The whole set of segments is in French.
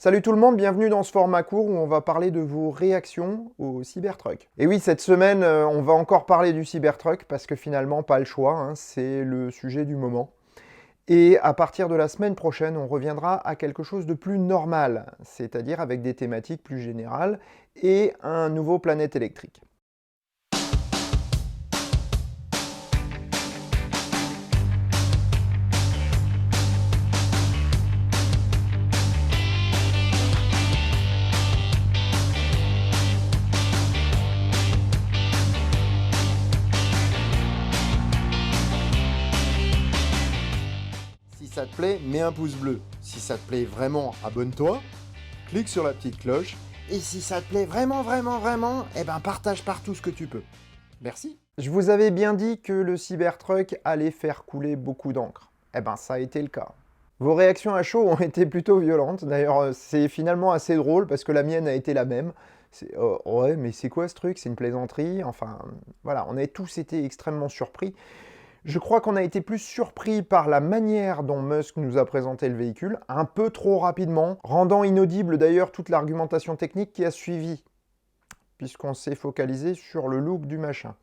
Salut tout le monde, bienvenue dans ce format court où on va parler de vos réactions au Cybertruck. Et oui, cette semaine, on va encore parler du Cybertruck parce que finalement, pas le choix, hein, c'est le sujet du moment. Et à partir de la semaine prochaine, on reviendra à quelque chose de plus normal, c'est-à-dire avec des thématiques plus générales et un nouveau planète électrique. Si ça te plaît, mets un pouce bleu. Si ça te plaît vraiment, abonne-toi, clique sur la petite cloche. Et si ça te plaît vraiment, eh ben partage partout ce que tu peux. Merci. Je vous avais bien dit que le Cybertruck allait faire couler beaucoup d'encre. Eh ben ça a été le cas. Vos réactions à chaud ont été plutôt violentes. D'ailleurs, c'est finalement assez drôle parce que la mienne a été la même. Ouais, mais c'est quoi ce truc? C'est une plaisanterie? Enfin, voilà, on a tous été extrêmement surpris. Je crois qu'on a été plus surpris par la manière dont Musk nous a présenté le véhicule, un peu trop rapidement, rendant inaudible d'ailleurs toute l'argumentation technique qui a suivi, puisqu'on s'est focalisé sur le look du machin.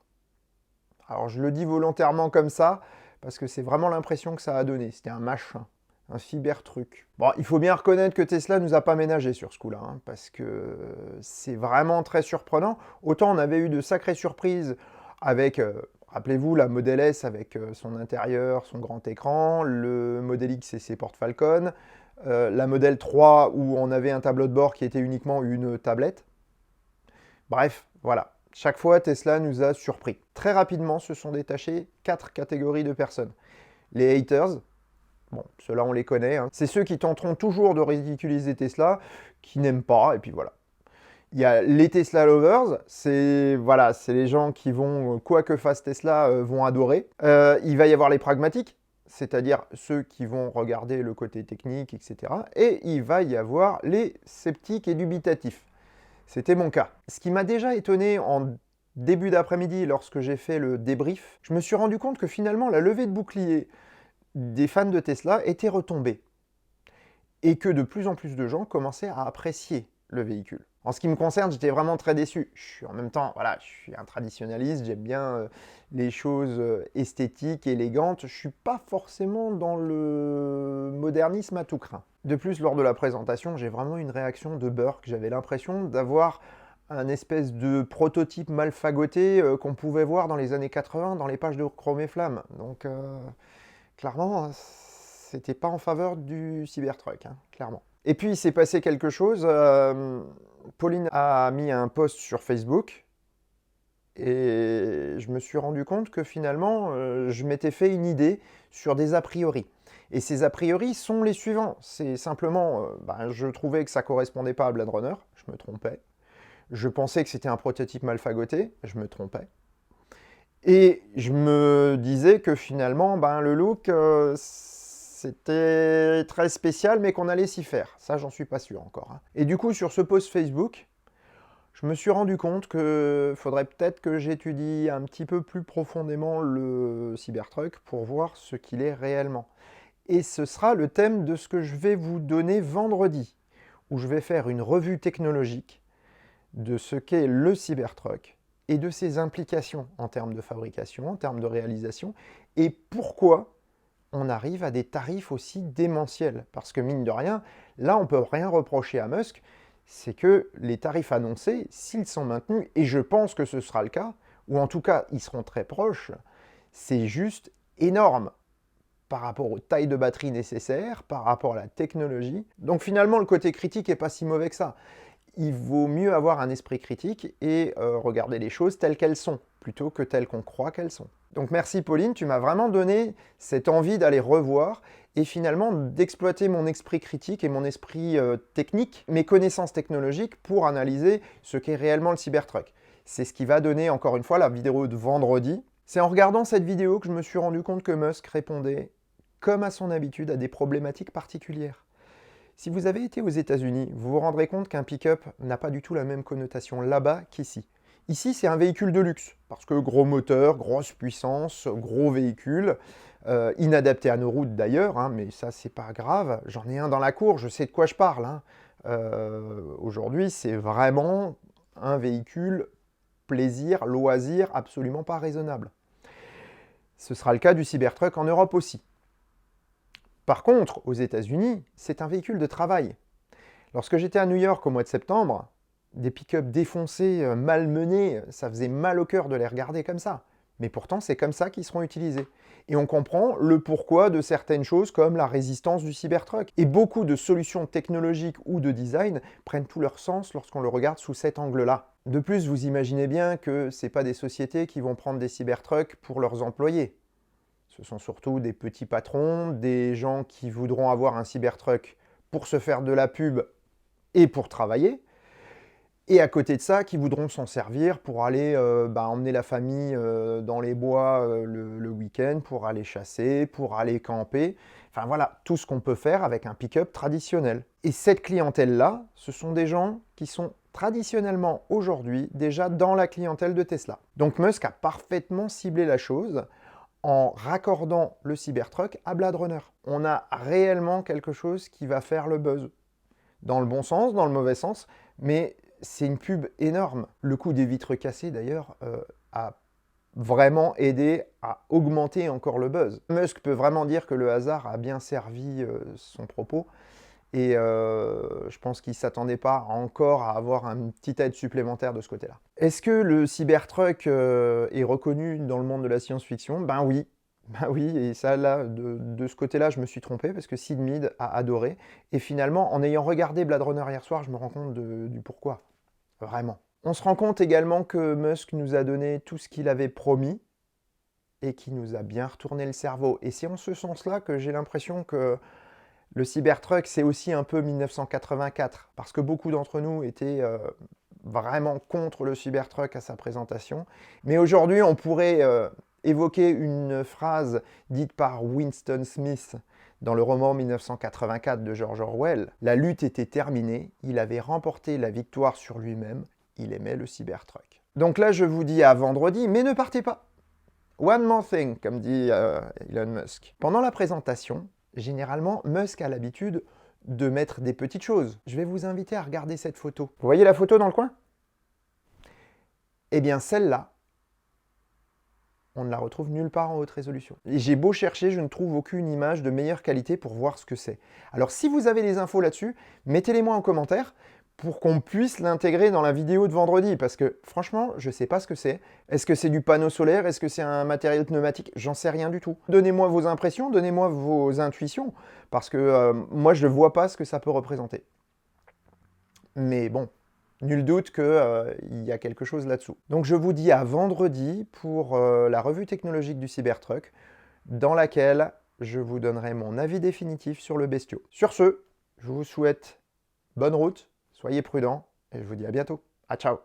Alors je le dis volontairement comme ça, parce que c'est vraiment l'impression que ça a donné. C'était un machin, un Cybertruck. Bon, il faut bien reconnaître que Tesla nous a pas ménagé sur ce coup-là, hein, parce que c'est vraiment très surprenant. Autant on avait eu de sacrées surprises avec... rappelez-vous, la Model S avec son intérieur, son grand écran, le Model X et ses portes Falcon, la Model 3 où on avait un tableau de bord qui était uniquement une tablette. Bref, voilà. Chaque fois, Tesla nous a surpris. Très rapidement, se sont détachées 4 catégories de personnes. Les haters, bon, ceux-là on les connaît, hein. C'est ceux qui tenteront toujours de ridiculiser Tesla, qui n'aiment pas, et puis voilà. Il y a les Tesla lovers, c'est voilà, les gens qui vont, quoi que fasse Tesla, vont adorer. Il va y avoir les pragmatiques, c'est-à-dire ceux qui vont regarder le côté technique, etc. Et il va y avoir les sceptiques et dubitatifs. C'était mon cas. Ce qui m'a déjà étonné en début d'après-midi lorsque j'ai fait le débrief, je me suis rendu compte que finalement la levée de bouclier des fans de Tesla était retombée. Et que de plus en plus de gens commençaient à apprécier le véhicule. En ce qui me concerne, j'étais vraiment très déçu. En même temps, voilà, je suis un traditionnaliste, j'aime bien les choses esthétiques, élégantes. Je ne suis pas forcément dans le modernisme à tout crin. De plus, lors de la présentation, j'ai vraiment une réaction de Burke. J'avais l'impression d'avoir un espèce de prototype mal fagoté qu'on pouvait voir dans les années 80 dans les pages de Chrome et Flamme. Donc, clairement, c'était pas en faveur du Cybertruck, hein, clairement. Et puis, il s'est passé quelque chose. Pauline a mis un post sur Facebook et je me suis rendu compte que finalement, je m'étais fait une idée sur des a priori. Et ces a priori sont les suivants. C'est simplement, je trouvais que ça ne correspondait pas à Blade Runner, je me trompais. Je pensais que c'était un prototype mal fagoté, je me trompais. Et je me disais que finalement, le look... c'était très spécial, mais qu'on allait s'y faire. Ça, j'en suis pas sûr encore, hein. Et du coup, sur ce post Facebook, je me suis rendu compte qu'il faudrait peut-être que j'étudie un petit peu plus profondément le Cybertruck pour voir ce qu'il est réellement. Et ce sera le thème de ce que je vais vous donner vendredi, où je vais faire une revue technologique de ce qu'est le Cybertruck et de ses implications en termes de fabrication, en termes de réalisation, et pourquoi on arrive à des tarifs aussi démentiels. Parce que mine de rien, là on ne peut rien reprocher à Musk, c'est que les tarifs annoncés, s'ils sont maintenus, et je pense que ce sera le cas, ou en tout cas ils seront très proches, c'est juste énorme par rapport aux tailles de batterie nécessaires, par rapport à la technologie. Donc finalement le côté critique n'est pas si mauvais que ça. Il vaut mieux avoir un esprit critique et regarder les choses telles qu'elles sont, plutôt que telles qu'on croit qu'elles sont. Donc merci Pauline, tu m'as vraiment donné cette envie d'aller revoir et finalement d'exploiter mon esprit critique et mon esprit technique, mes connaissances technologiques pour analyser ce qu'est réellement le Cybertruck. C'est ce qui va donner encore une fois la vidéo de vendredi. C'est en regardant cette vidéo que je me suis rendu compte que Musk répondait, comme à son habitude, à des problématiques particulières. Si vous avez été aux États-Unis, vous vous rendrez compte qu'un pick-up n'a pas du tout la même connotation là-bas qu'ici. Ici, c'est un véhicule de luxe, parce que gros moteur, grosse puissance, gros véhicule, inadapté à nos routes d'ailleurs, hein, mais ça, c'est pas grave. J'en ai un dans la cour, je sais de quoi je parle, hein. Aujourd'hui, c'est vraiment un véhicule plaisir, loisir, absolument pas raisonnable. Ce sera le cas du Cybertruck en Europe aussi. Par contre, aux États-Unis, c'est un véhicule de travail. Lorsque j'étais à New York au mois de septembre, des pick-up défoncés, malmenés, ça faisait mal au cœur de les regarder comme ça. Mais pourtant, c'est comme ça qu'ils seront utilisés. Et on comprend le pourquoi de certaines choses comme la résistance du Cybertruck. Et beaucoup de solutions technologiques ou de design prennent tout leur sens lorsqu'on le regarde sous cet angle-là. De plus, vous imaginez bien que ce n'est pas des sociétés qui vont prendre des Cybertrucks pour leurs employés. Ce sont surtout des petits patrons, des gens qui voudront avoir un Cybertruck pour se faire de la pub et pour travailler. Et à côté de ça, qui voudront s'en servir pour aller emmener la famille dans les bois le week-end, pour aller chasser, pour aller camper. Enfin voilà, tout ce qu'on peut faire avec un pick-up traditionnel. Et cette clientèle-là, ce sont des gens qui sont traditionnellement aujourd'hui déjà dans la clientèle de Tesla. Donc Musk a parfaitement ciblé la chose en raccordant le Cybertruck à Blade Runner. On a réellement quelque chose qui va faire le buzz. Dans le bon sens, dans le mauvais sens, mais c'est une pub énorme. Le coût des vitres cassées, d'ailleurs, a vraiment aidé à augmenter encore le buzz. Musk peut vraiment dire que le hasard a bien servi son propos. Et je pense qu'il ne s'attendait pas encore à avoir une petite aide supplémentaire de ce côté-là. Est-ce que le Cybertruck est reconnu dans le monde de la science-fiction? Ben oui. Ben oui, et ça, là, de ce côté-là, je me suis trompé parce que Sid Mead a adoré. Et finalement, en ayant regardé Blade Runner hier soir, je me rends compte du pourquoi. Vraiment. On se rend compte également que Musk nous a donné tout ce qu'il avait promis et qui nous a bien retourné le cerveau. Et c'est en ce sens-là que j'ai l'impression que le Cybertruck, c'est aussi un peu 1984, parce que beaucoup d'entre nous étaient vraiment contre le Cybertruck à sa présentation. Mais aujourd'hui, on pourrait évoquer une phrase dite par Winston Smith dans le roman 1984 de George Orwell. La lutte était terminée, il avait remporté la victoire sur lui-même, il aimait le Cybertruck. Donc là, je vous dis à vendredi, mais ne partez pas. One more thing, comme dit Elon Musk. Pendant la présentation, généralement, Musk a l'habitude de mettre des petites choses. Je vais vous inviter à regarder cette photo. Vous voyez la photo dans le coin? Eh bien, celle-là, on ne la retrouve nulle part en haute résolution. Et j'ai beau chercher, je ne trouve aucune image de meilleure qualité pour voir ce que c'est. Alors, si vous avez des infos là-dessus, mettez-les-moi en commentaire pour qu'on puisse l'intégrer dans la vidéo de vendredi, parce que franchement, je ne sais pas ce que c'est. Est-ce que c'est du panneau solaire? Est-ce que c'est un matériel pneumatique? J'en sais rien du tout. Donnez-moi vos impressions, donnez-moi vos intuitions, parce que moi, je ne vois pas ce que ça peut représenter. Mais bon, nul doute qu'il y a quelque chose là-dessous. Donc je vous dis à vendredi pour la revue technologique du Cybertruck, dans laquelle je vous donnerai mon avis définitif sur le bestiau. Sur ce, je vous souhaite bonne route, soyez prudents, et je vous dis à bientôt. À ciao!